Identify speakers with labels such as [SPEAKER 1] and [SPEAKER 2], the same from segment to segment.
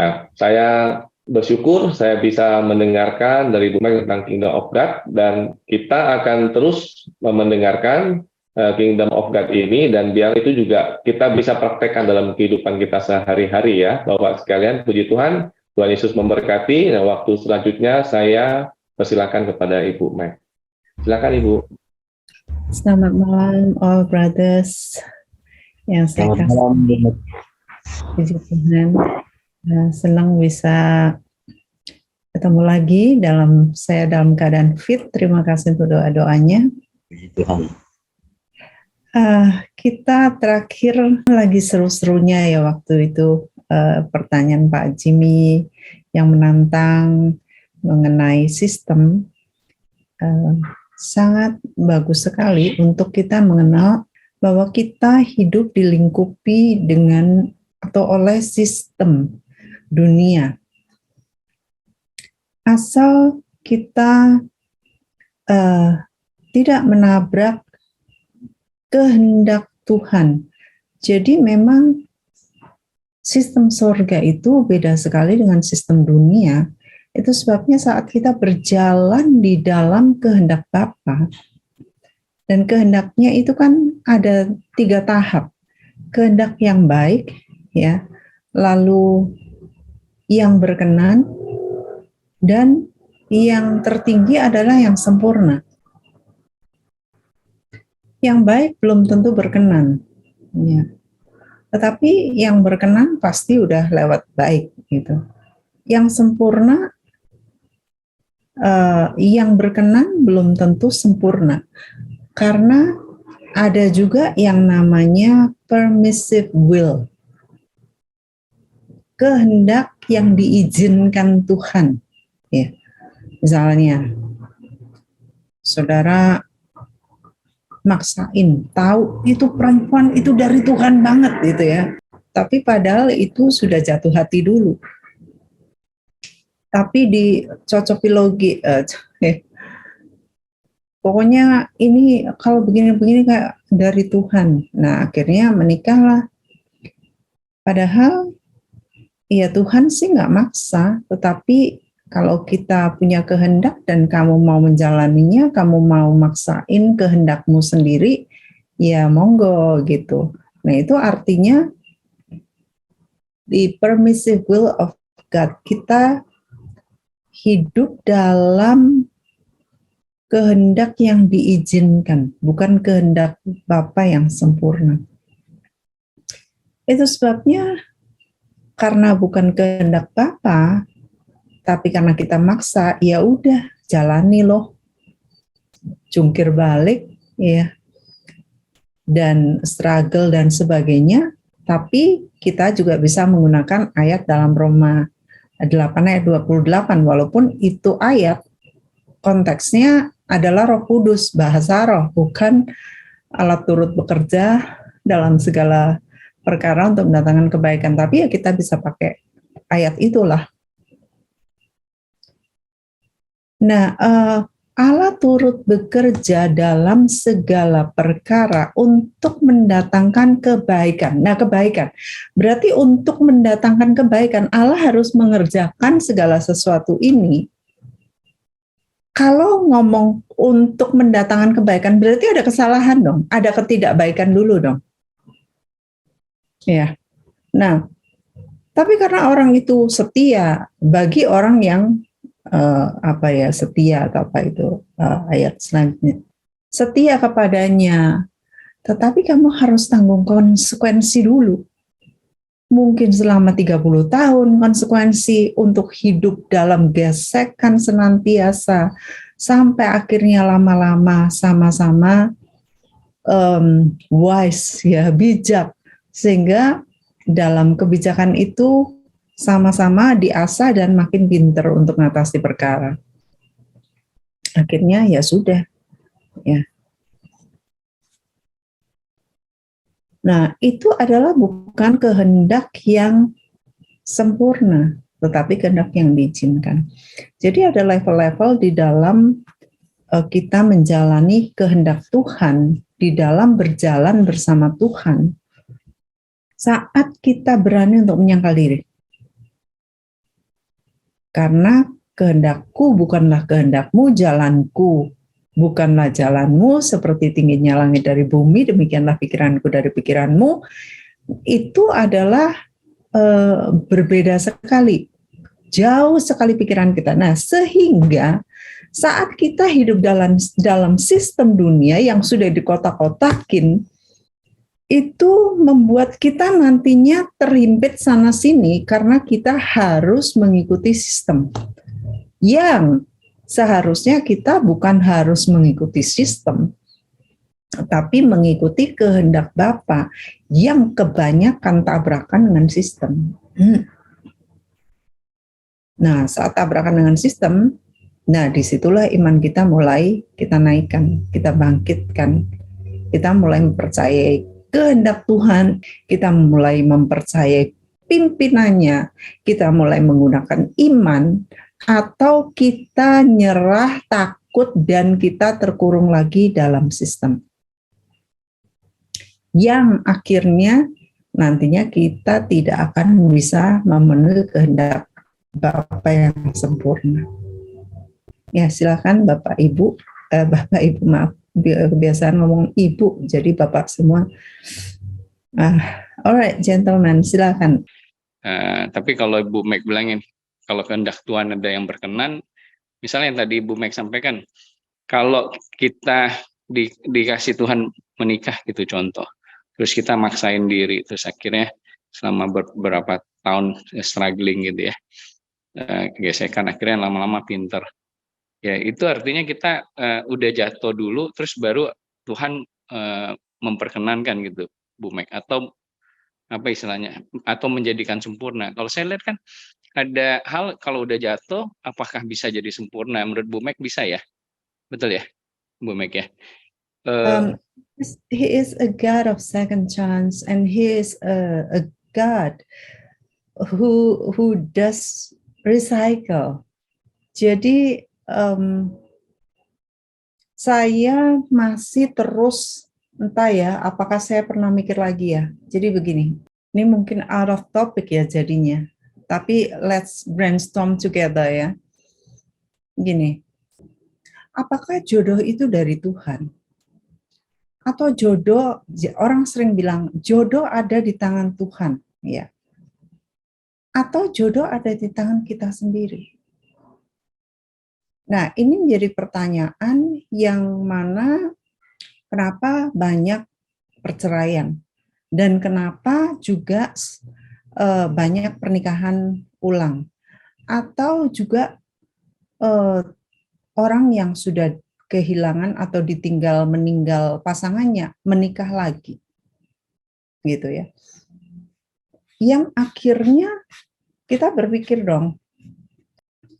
[SPEAKER 1] Nah, saya bersyukur saya bisa mendengarkan dari Bu Meg tentang Kingdom of God, dan kita akan terus mendengarkan Kingdom of God ini, dan biar itu juga kita bisa praktekkan dalam kehidupan kita sehari-hari ya, Bapak sekalian. Puji Tuhan, Tuhan Yesus memberkati. Nah, waktu selanjutnya saya persilakan kepada Ibu Meg. Silakan Ibu.
[SPEAKER 2] Selamat malam all brothers yang saya kasih. Puji Tuhan, senang bisa ketemu lagi dalam keadaan fit. Terima kasih untuk doa-doanya.
[SPEAKER 3] Puji Tuhan.
[SPEAKER 2] Kita terakhir lagi seru-serunya ya waktu itu, pertanyaan Pak Jimmy yang menantang mengenai sistem. Sangat bagus sekali untuk kita mengenal bahwa kita hidup dilingkupi dengan atau oleh sistem dunia. Asal kita tidak menabrak kehendak Tuhan. Jadi memang sistem surga itu beda sekali dengan sistem dunia. Itu sebabnya saat kita berjalan di dalam kehendak Bapa, dan kehendaknya itu kan ada 3 tahap. Kehendak yang baik, ya, lalu yang berkenan, dan yang tertinggi adalah yang sempurna. Yang baik belum tentu berkenan, ya. Tetapi yang berkenan pasti udah lewat baik, gitu. Yang sempurna, yang berkenan belum tentu sempurna, karena ada juga yang namanya permissive will, kehendak yang diizinkan Tuhan. Ya. Misalnya, saudara maksain, tahu itu perempuan itu dari Tuhan banget gitu ya, tapi padahal itu sudah jatuh hati dulu. Tapi dicocokilogi, pokoknya ini kalau begini-begini kayak dari Tuhan. Nah, akhirnya menikahlah. Padahal ya Tuhan sih nggak maksa, tetapi kalau kita punya kehendak dan kamu mau menjalaninya, kamu mau maksain kehendakmu sendiri, ya monggo gitu. Nah, itu artinya the permissive will of God. Kita hidup dalam kehendak yang diizinkan, bukan kehendak Bapa yang sempurna. Itu sebabnya karena bukan kehendak Bapa, tapi karena kita maksa, ya udah jalani loh, jungkir balik, ya, dan struggle dan sebagainya. Tapi kita juga bisa menggunakan ayat dalam Roma 8 ayat 28, walaupun itu ayat konteksnya adalah Roh Kudus, bahasa roh, bukan alat turut bekerja dalam segala perkara untuk mendatangkan kebaikan. Tapi ya kita bisa pakai ayat itulah. Nah, Allah turut bekerja dalam segala perkara untuk mendatangkan kebaikan. Nah, kebaikan berarti untuk mendatangkan kebaikan, Allah harus mengerjakan segala sesuatu ini. Kalau ngomong untuk mendatangkan kebaikan, berarti ada kesalahan dong, ada ketidakbaikan dulu dong. Ya. Nah, tapi karena orang itu setia, bagi orang yang setia atau apa itu ayat selanjutnya, setia kepadanya, tetapi kamu harus tanggung konsekuensi dulu. Mungkin selama 30 tahun konsekuensi untuk hidup dalam gesekan senantiasa, sampai akhirnya lama-lama sama-sama wise, ya, bijak, sehingga dalam kebijakan itu sama-sama diasah dan makin pinter untuk mengatasi perkara. Akhirnya ya sudah, ya. Nah, itu adalah bukan kehendak yang sempurna, tetapi kehendak yang diizinkan. Jadi ada level-level di dalam kita menjalani kehendak Tuhan, di dalam berjalan bersama Tuhan, saat kita berani untuk menyangkal diri. Karena kehendakku bukanlah kehendakmu, jalanku bukanlah jalanmu, seperti tingginya langit dari bumi, demikianlah pikiranku dari pikiranmu. Itu adalah berbeda sekali, jauh sekali pikiran kita. Nah, sehingga saat kita hidup dalam sistem dunia yang sudah dikotak-kotakin, itu membuat kita nantinya terimpit sana sini karena kita harus mengikuti sistem yang seharusnya kita bukan harus mengikuti sistem, tapi mengikuti kehendak Bapa yang kebanyakan tabrakan dengan sistem. Nah, saat tabrakan dengan sistem, nah disitulah iman kita mulai kita naikkan, kita bangkitkan, kita mulai mempercayai kehendak Tuhan, kita mulai mempercayai pimpinannya, kita mulai menggunakan iman, atau kita nyerah, takut, dan kita terkurung lagi dalam sistem. Yang akhirnya nantinya kita tidak akan bisa memenuhi kehendak Bapa yang sempurna. Ya, silakan Bapak Ibu, maaf, kebiasaan ngomong Ibu, jadi Bapak semua. Alright, gentlemen, silakan.
[SPEAKER 3] Tapi kalau Ibu Meg bilangin, kalau kehendak Tuhan ada yang berkenan, misalnya yang tadi Ibu Meg sampaikan, kalau kita dikasih Tuhan menikah gitu contoh, terus kita maksain diri, terus akhirnya selama beberapa tahun struggling gitu ya, gesekan, akhirnya lama-lama pinter. Ya itu artinya kita udah jatuh dulu, terus baru Tuhan memperkenankan gitu, Bu Meg, atau apa istilahnya, atau menjadikan sempurna. Kalau saya lihat kan ada hal kalau udah jatuh, apakah bisa jadi sempurna? Menurut Bu Meg bisa ya, betul ya, Bu Meg ya.
[SPEAKER 2] He is a God of second chance, and he is a God who does recycle. Jadi saya masih terus, entah ya, apakah saya pernah mikir lagi ya. Jadi begini, ini mungkin out of topic ya jadinya, tapi let's brainstorm together ya. Gini, apakah jodoh itu dari Tuhan? Atau jodoh, orang sering bilang jodoh ada di tangan Tuhan, ya. Atau jodoh ada di tangan kita sendiri. Nah, ini menjadi pertanyaan yang mana kenapa banyak perceraian dan kenapa juga banyak pernikahan ulang, atau juga orang yang sudah kehilangan atau ditinggal meninggal pasangannya menikah lagi, gitu ya. Yang akhirnya kita berpikir dong,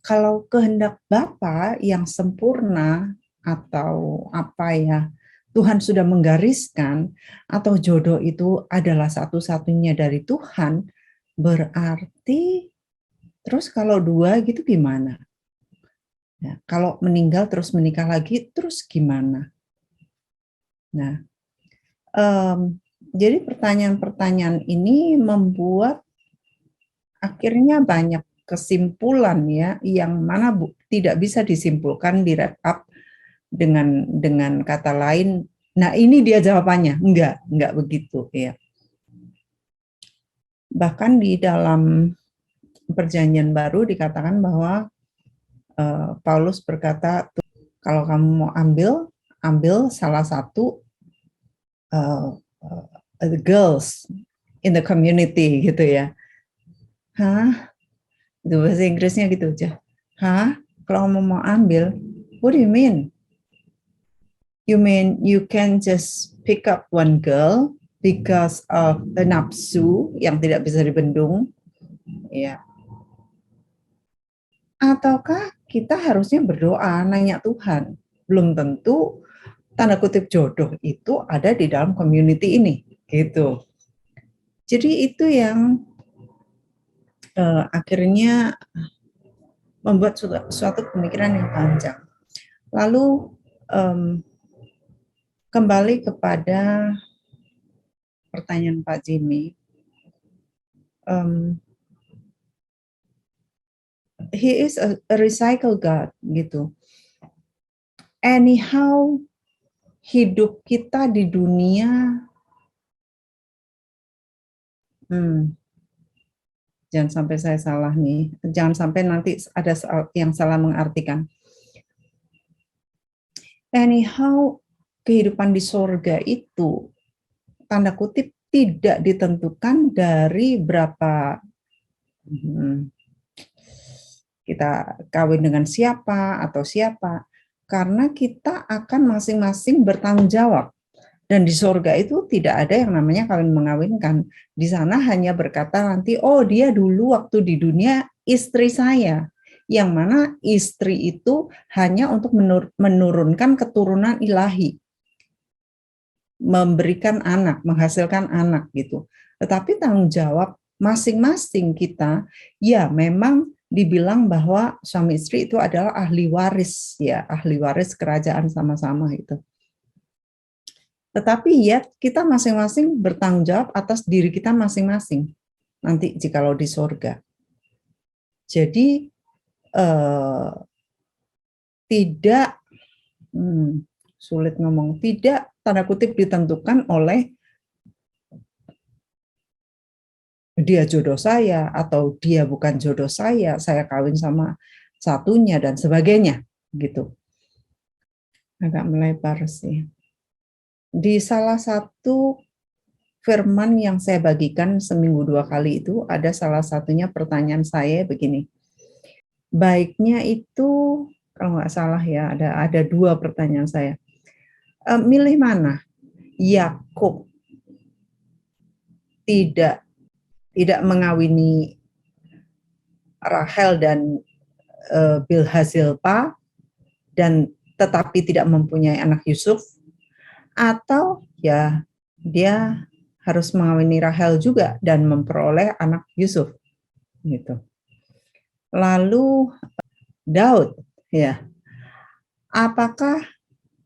[SPEAKER 2] kalau kehendak Bapa yang sempurna atau apa ya, Tuhan sudah menggariskan, atau jodoh itu adalah satu-satunya dari Tuhan, berarti terus kalau dua gitu gimana? Ya, kalau meninggal terus menikah lagi, terus gimana? Nah, jadi pertanyaan-pertanyaan ini membuat akhirnya banyak kesimpulan ya, yang mana tidak bisa disimpulkan di wrap up dengan kata lain. Nah, ini dia jawabannya. Enggak begitu ya. Bahkan di dalam Perjanjian Baru dikatakan bahwa Paulus berkata, kalau kamu mau ambil salah satu girls in the community gitu ya. Hah? Itu bahasa Inggrisnya gitu aja. Hah? Kalau kamu mau ambil, what do you mean? You mean you can just pick up one girl because of the nafsu yang tidak bisa dibendung, ya? Ataukah kita harusnya berdoa, nanya Tuhan? Belum tentu tanda kutip jodoh itu ada di dalam community ini, gitu. Jadi itu yang akhirnya membuat suatu pemikiran yang panjang. Lalu kembali kepada pertanyaan Pak Jimmy, He is a recycle God gitu. Anyhow, hidup kita di dunia, jangan sampai saya salah nih, jangan sampai nanti ada yang salah mengartikan. Anyhow, kehidupan di sorga itu, tanda kutip, tidak ditentukan dari berapa kita kawin dengan siapa atau siapa, karena kita akan masing-masing bertanggung jawab. Dan di surga itu tidak ada yang namanya kawin mengawinkan. Di sana hanya berkata nanti, oh dia dulu waktu di dunia istri saya. Yang mana istri itu hanya untuk menurunkan keturunan ilahi. Memberikan anak, menghasilkan anak gitu. Tetapi tanggung jawab masing-masing kita, ya memang dibilang bahwa suami istri itu adalah ahli waris, ya ahli waris kerajaan sama-sama itu. Tetapi ya kita masing-masing bertanggung jawab atas diri kita masing-masing nanti jikalau di surga. Jadi tidak sulit ngomong, tidak tanda kutip ditentukan oleh dia jodoh saya atau dia bukan jodoh saya kawin sama satunya dan sebagainya gitu. Agak melebar sih. Di salah satu firman yang saya bagikan seminggu 2 kali itu ada salah satunya pertanyaan saya begini. Baiknya itu kalau nggak salah ya ada 2 pertanyaan saya. Milih mana? Yakub tidak mengawini Rahel dan Bilha Zilpa dan tetapi tidak mempunyai anak Yusuf, atau ya dia harus mengawini Rahel juga dan memperoleh anak Yusuf gitu. Lalu Daud ya, apakah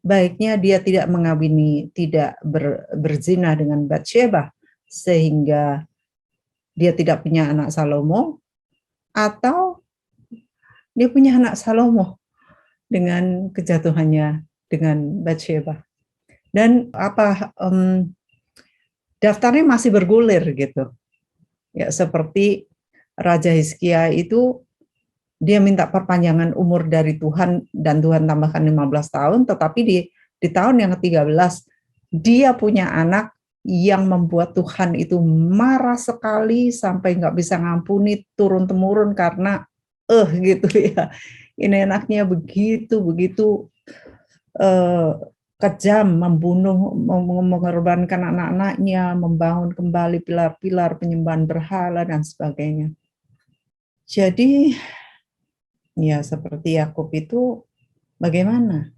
[SPEAKER 2] baiknya dia tidak mengawini, tidak berzina dengan Batsheba sehingga dia tidak punya anak Salomo, atau dia punya anak Salomo dengan kejatuhannya dengan Batsheba? Dan daftarnya masih bergulir gitu. Ya seperti Raja Hizkia itu dia minta perpanjangan umur dari Tuhan dan Tuhan tambahkan 15 tahun, tetapi di tahun yang ke-13 dia punya anak yang membuat Tuhan itu marah sekali sampai nggak bisa ngampuni turun-temurun karena gitu ya. Ini anaknya begitu kejam, membunuh, mengorbankan anak-anaknya, membangun kembali pilar-pilar penyembahan berhala dan sebagainya. Jadi ya seperti Yakub itu bagaimana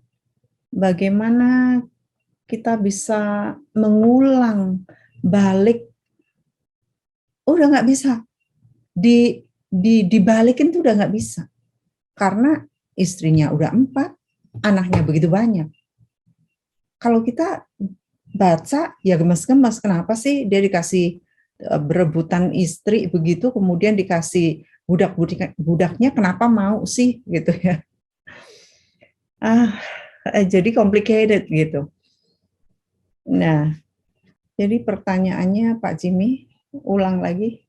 [SPEAKER 2] kita bisa mengulang balik? Udah nggak bisa, dibalikin tuh udah nggak bisa, karena istrinya udah 4, anaknya begitu banyak. Kalau kita baca ya gemes-gemes, kenapa sih dia dikasih berebutan istri begitu, kemudian dikasih budaknya kenapa mau sih gitu ya. Jadi complicated gitu. Nah, jadi pertanyaannya Pak Jimmy, ulang lagi.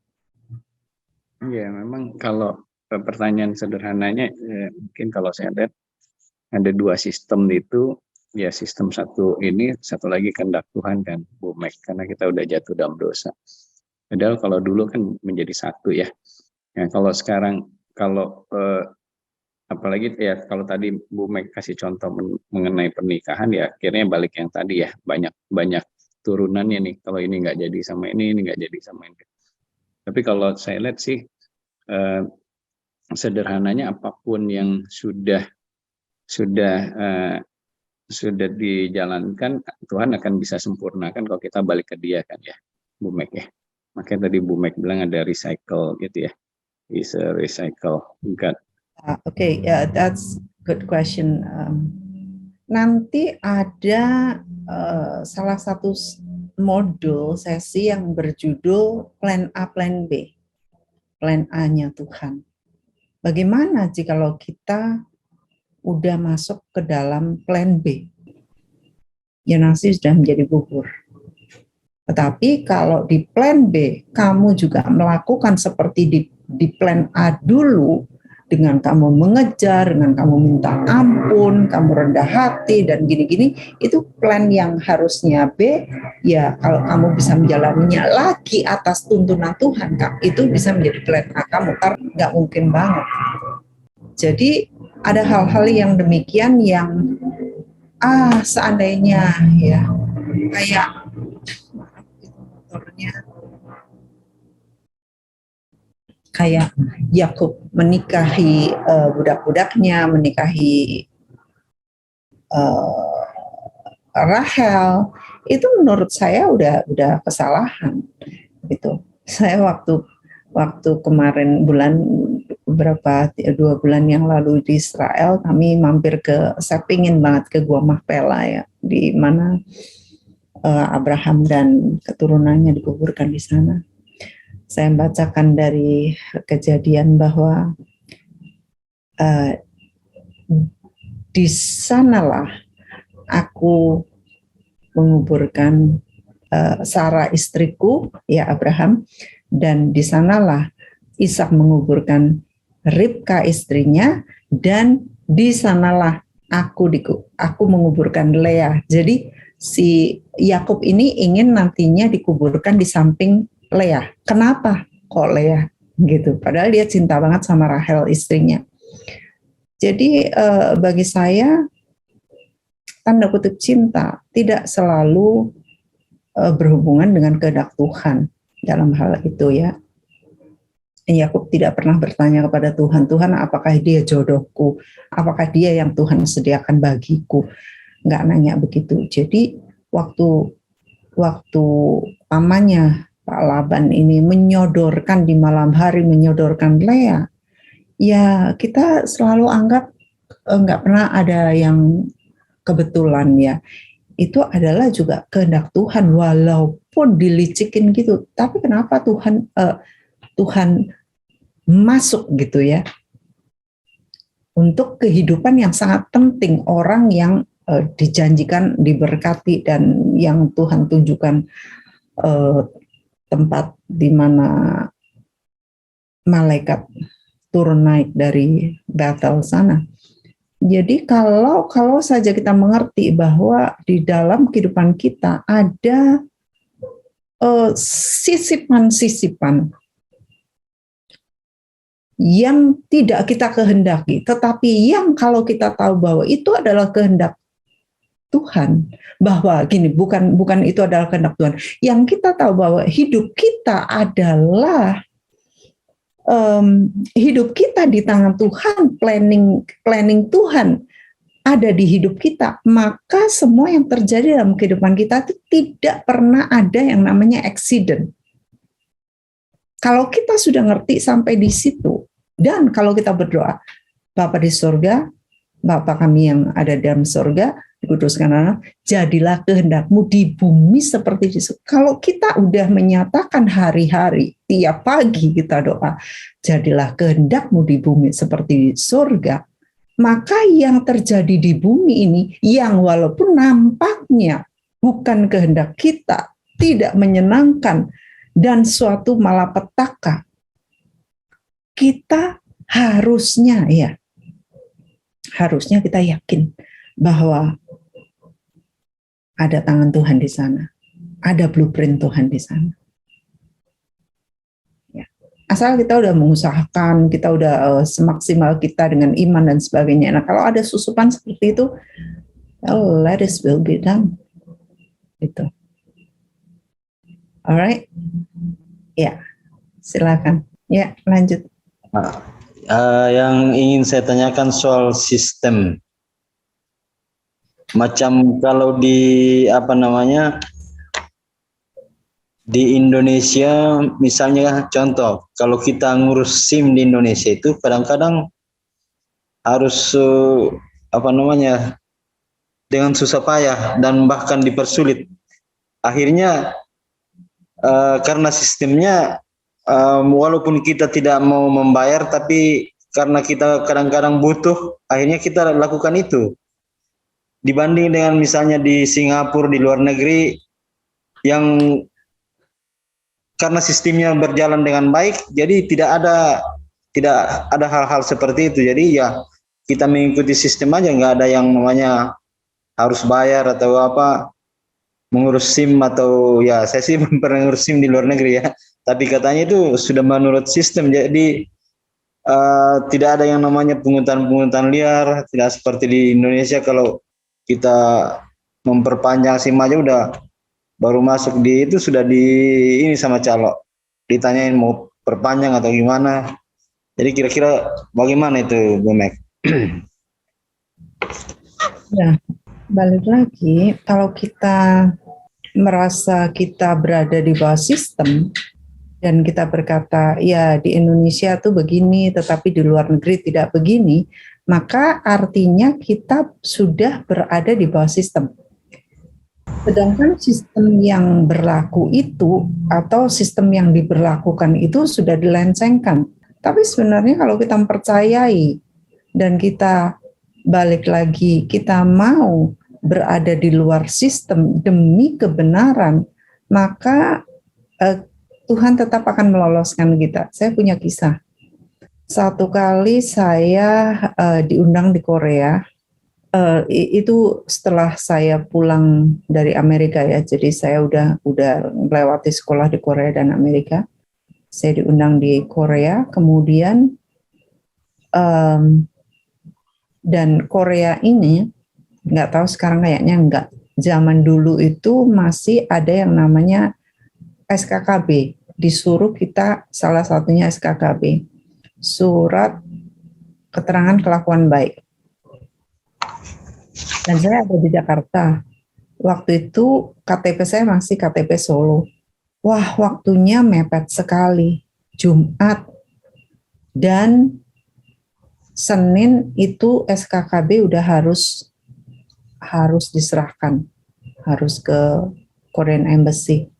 [SPEAKER 3] Ya, memang kalau pertanyaan sederhananya mungkin kalau saya lihat ada 2 sistem itu. Ya sistem satu ini, satu lagi kehendak Tuhan kan, Bu Mek, karena kita udah jatuh dalam dosa. Padahal kalau dulu kan menjadi satu ya. Nah, kalau sekarang apalagi ya kalau tadi Bu Mek kasih contoh mengenai pernikahan, ya akhirnya balik yang tadi ya, banyak turunannya nih. Kalau ini nggak jadi sama ini nggak jadi sama ini. Tapi kalau saya lihat sih sederhananya apapun yang sudah dijalankan, Tuhan akan bisa sempurnakan kalau kita balik ke Dia kan ya, Bu Mek ya. Makanya tadi Bu Mek bilang ada recycle gitu ya. Is a recycle God.
[SPEAKER 2] Okay, yeah, that's good question. Nanti ada salah satu modul sesi yang berjudul Plan A, Plan B. Plan A-nya Tuhan. Bagaimana jikalau kita udah masuk ke dalam plan B? Ya nasi sudah menjadi bubur. Tetapi kalau di plan B, kamu juga melakukan seperti di plan A dulu, dengan kamu mengejar, dengan kamu minta ampun, kamu rendah hati, dan gini-gini, itu plan yang harusnya B, ya kalau kamu bisa menjalaninya lagi atas tuntunan Tuhan, itu bisa menjadi plan A kamu, karena nggak mungkin banget. Jadi ada hal-hal yang demikian yang, seandainya ya, kayak motornya, kayak Yakub menikahi budak-budaknya, menikahi Rahel, itu menurut saya udah kesalahan gitu. Saya waktu kemarin berapa 2 bulan yang lalu di Israel, kami mampir saya pingin banget ke Gua Mahpela ya, di mana Abraham dan keturunannya dikuburkan di sana. Saya bacakan dari Kejadian bahwa di sanalah aku menguburkan Sarah istriku, ya Abraham, dan di sanalah Ishak menguburkan Ribka istrinya, dan di sanalah aku menguburkan Lea. Jadi si Yakub ini ingin nantinya dikuburkan di samping Lea. Kenapa kok Lea gitu? Padahal dia cinta banget sama Rahel istrinya. Jadi bagi saya tanda kutip cinta tidak selalu berhubungan dengan kehendak Tuhan dalam hal itu ya. Yakub tidak pernah bertanya kepada Tuhan, Tuhan apakah dia jodohku? Apakah dia yang Tuhan sediakan bagiku? Nggak nanya begitu. Jadi waktu pamannya Pak Laban ini menyodorkan di malam hari, menyodorkan Lea, ya kita selalu anggap nggak pernah ada yang kebetulan ya. Itu adalah juga kehendak Tuhan, walaupun dilicikin gitu. Tapi kenapa Tuhan masuk gitu ya, untuk kehidupan yang sangat penting, orang yang dijanjikan diberkati dan yang Tuhan tunjukkan tempat di mana malaikat turun naik dari Bethel sana. Jadi kalau saja kita mengerti bahwa di dalam kehidupan kita ada sisipan-sisipan yang tidak kita kehendaki, tetapi yang kalau kita tahu bahwa itu adalah kehendak Tuhan, bahwa gini, bukan itu adalah kehendak Tuhan, yang kita tahu bahwa hidup kita adalah hidup kita di tangan Tuhan, planning Tuhan ada di hidup kita, maka semua yang terjadi dalam kehidupan kita itu tidak pernah ada yang namanya accident. Kalau kita sudah ngerti sampai di situ, dan kalau kita berdoa, Bapa di surga, Bapa kami yang ada dalam surga, dikuduskan nama, jadilah kehendak-Mu di bumi seperti di surga. Kalau kita udah menyatakan hari-hari, tiap pagi kita doa, jadilah kehendak-Mu di bumi seperti di surga, maka yang terjadi di bumi ini, yang walaupun nampaknya bukan kehendak kita, tidak menyenangkan, dan suatu malapetaka, kita harusnya kita yakin bahwa ada tangan Tuhan di sana, ada blueprint Tuhan di sana. Ya. Asal kita udah mengusahakan, kita udah semaksimal kita dengan iman dan sebagainya. Nah, kalau ada susupan seperti itu, let it will be done. Gitu. Alright, ya, silakan. Ya, lanjut.
[SPEAKER 4] Yang ingin saya tanyakan soal sistem. Macam kalau di di Indonesia, misalnya contoh, kalau kita ngurus SIM di Indonesia itu kadang-kadang harus dengan susah payah dan bahkan dipersulit. Akhirnya karena sistemnya walaupun kita tidak mau membayar, tapi karena kita kadang-kadang butuh, akhirnya kita lakukan itu. Dibanding dengan misalnya di Singapura, di luar negeri, yang karena sistemnya berjalan dengan baik, jadi tidak ada hal-hal seperti itu. Jadi ya kita mengikuti sistem aja, nggak ada yang namanya harus bayar atau apa, mengurus SIM atau ya saya sih pernah ngurus SIM di luar negeri ya. Tapi katanya itu sudah menurut sistem, jadi tidak ada yang namanya pungutan liar, tidak seperti di Indonesia kalau kita memperpanjang SIM aja udah baru masuk di itu sudah di ini sama calo, ditanyain mau perpanjang atau gimana. Jadi kira-kira bagaimana itu Bu Mek?
[SPEAKER 2] Ya, balik lagi, kalau kita merasa kita berada di bawah sistem dan kita berkata, ya di Indonesia tuh begini, tetapi di luar negeri tidak begini, maka artinya kita sudah berada di bawah sistem. Sedangkan sistem yang berlaku itu atau sistem yang diberlakukan itu sudah dilencengkan. Tapi sebenarnya kalau kita mempercayai dan kita balik lagi, kita mau berada di luar sistem demi kebenaran, maka Tuhan tetap akan meloloskan kita. Saya punya kisah. Satu kali saya diundang di Korea, itu setelah saya pulang dari Amerika ya. Jadi saya udah melewati sekolah di Korea dan Amerika. Saya diundang di Korea, kemudian dan Korea ini nggak tahu sekarang kayaknya enggak. Zaman dulu itu masih ada yang namanya SKKB. Disuruh kita, salah satunya SKKB, surat keterangan kelakuan baik. Dan saya ada di Jakarta. Waktu itu KTP saya masih KTP Solo. Wah, waktunya mepet sekali. Jumat dan Senin itu SKKB udah harus diserahkan, harus ke Korean Embassy.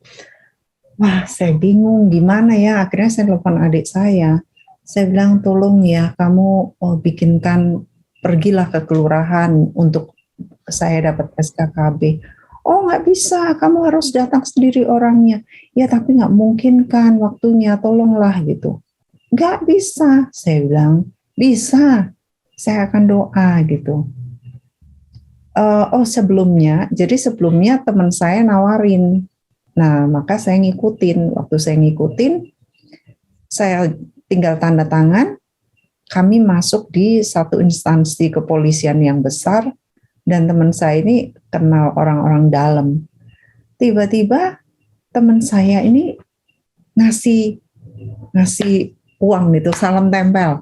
[SPEAKER 2] Wah, saya bingung gimana ya. Akhirnya saya telepon adik saya. Saya bilang, tolong ya, kamu bikinkan, pergilah ke kelurahan untuk saya dapat SKKB. Oh, nggak bisa, kamu harus datang sendiri orangnya. Ya, tapi nggak mungkin kan waktunya, tolonglah gitu. Nggak bisa, saya bilang. Bisa, saya akan doa gitu. Jadi sebelumnya teman saya nawarin. Nah, maka saya ngikutin. Waktu saya ngikutin, saya tinggal tanda tangan, kami masuk di satu instansi kepolisian yang besar, dan teman saya ini kenal orang-orang dalam. Tiba-tiba teman saya ini ngasih uang gitu, salam tempel.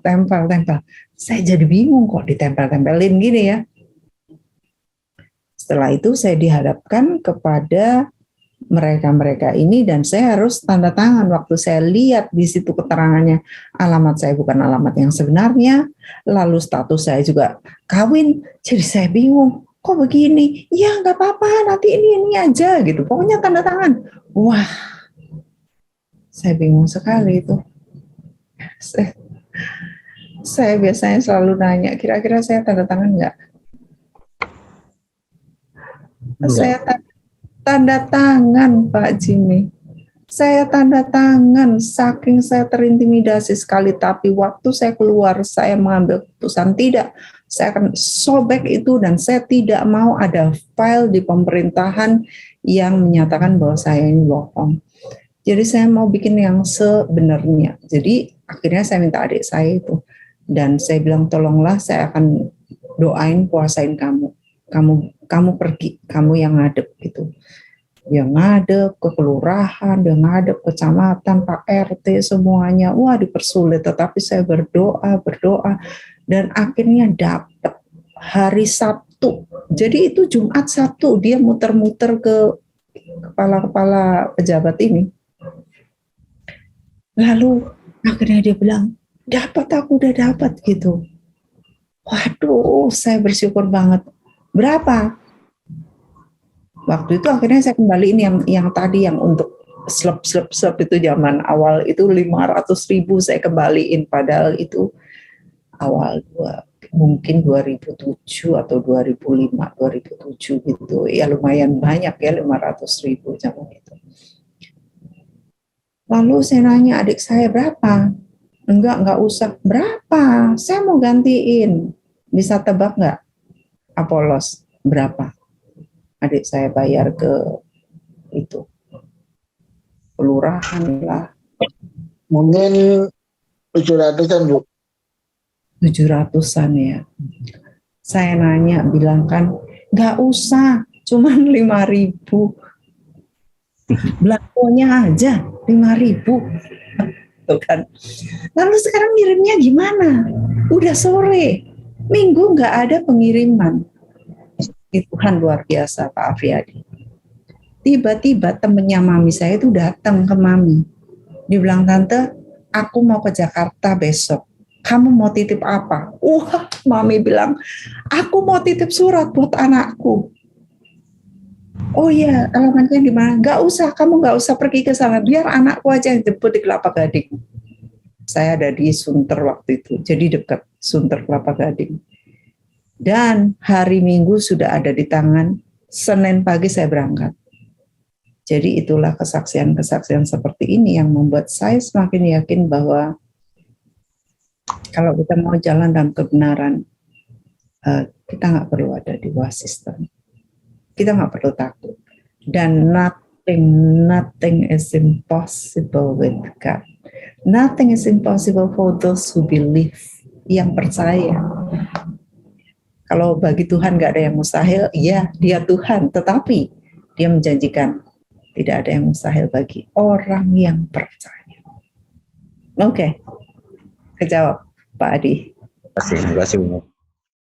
[SPEAKER 2] Saya jadi bingung kok ditempel-tempelin gini ya. Setelah itu saya dihadapkan kepada mereka ini dan saya harus tanda tangan. Waktu saya lihat di situ keterangannya, alamat saya bukan alamat yang sebenarnya, lalu status saya juga kawin, jadi saya bingung, kok begini? Ya nggak apa-apa, nanti ini aja gitu, pokoknya tanda tangan. Wah, saya bingung sekali itu. Saya biasanya selalu nanya, kira-kira saya tanda tangan nggak? Saya tanda tangan, Pak Jimmy. Saya tanda tangan, saking saya terintimidasi sekali. Tapi waktu saya keluar, saya mengambil keputusan tidak. Saya akan sobek itu dan saya tidak mau ada file di pemerintahan yang menyatakan bahwa saya ini bohong. Jadi saya mau bikin yang sebenarnya. Jadi akhirnya saya minta adik saya itu. Dan saya bilang, tolonglah, saya akan doain, puasain kamu. Kamu pergi, kamu yang ngadep gitu. Dia ngadep ke kelurahan, dia ngadep ke kecamatan, Pak RT, semuanya. Wah, dipersulit, tetapi saya berdoa, dan akhirnya dapat hari Sabtu. Jadi itu Jumat Sabtu, dia muter-muter ke kepala-kepala pejabat ini. Lalu akhirnya dia bilang, aku udah dapat gitu. Waduh, saya bersyukur banget. Berapa? Waktu itu akhirnya saya kembaliin yang tadi yang untuk slep itu zaman awal itu 500.000 saya kembaliin, padahal itu awal mungkin 2007 atau 2005, 2007 gitu. Ya lumayan banyak ya, 500.000 zaman itu. Lalu saya nanya adik saya berapa? Enggak usah. Berapa? Saya mau gantiin. Bisa tebak enggak? Apolos, berapa? Adik saya bayar ke itu. Kelurahan lah.
[SPEAKER 5] Mungkin 700-an, Bu.
[SPEAKER 2] 700-an ya. Saya nanya, bilang kan, enggak usah, cuman 5.000. Belakonya aja 5.000. Tuh kan. Lalu sekarang ngirimnya gimana? Udah sore, Minggu nggak ada pengiriman. Tuhan luar biasa Pak Afriyadi. Tiba-tiba temennya mami saya itu datang ke mami. Dia bilang, tante, aku mau ke Jakarta besok. Kamu mau titip apa? Wah, mami bilang, aku mau titip surat buat anakku. Oh iya, alamatnya di mana? Nggak usah, kamu nggak usah pergi ke sana. Biar anakku aja yang jemput di Kelapa Gading. Saya ada di Sunter waktu itu, jadi dekat Sunter Kelapa Gading. Dan hari Minggu sudah ada di tangan, Senin pagi saya berangkat. Jadi itulah kesaksian-kesaksian seperti ini yang membuat saya semakin yakin bahwa kalau kita mau jalan dalam kebenaran, kita nggak perlu ada di bawah sistem. Kita nggak perlu takut. Dan nothing is impossible with God. Nothing is impossible for those who believe, yang percaya. Kalau bagi Tuhan nggak ada yang mustahil, ya dia Tuhan. Tetapi dia menjanjikan tidak ada yang mustahil bagi orang yang percaya. Oke, kejawab Pak Adi.
[SPEAKER 4] Terima kasih, Bu.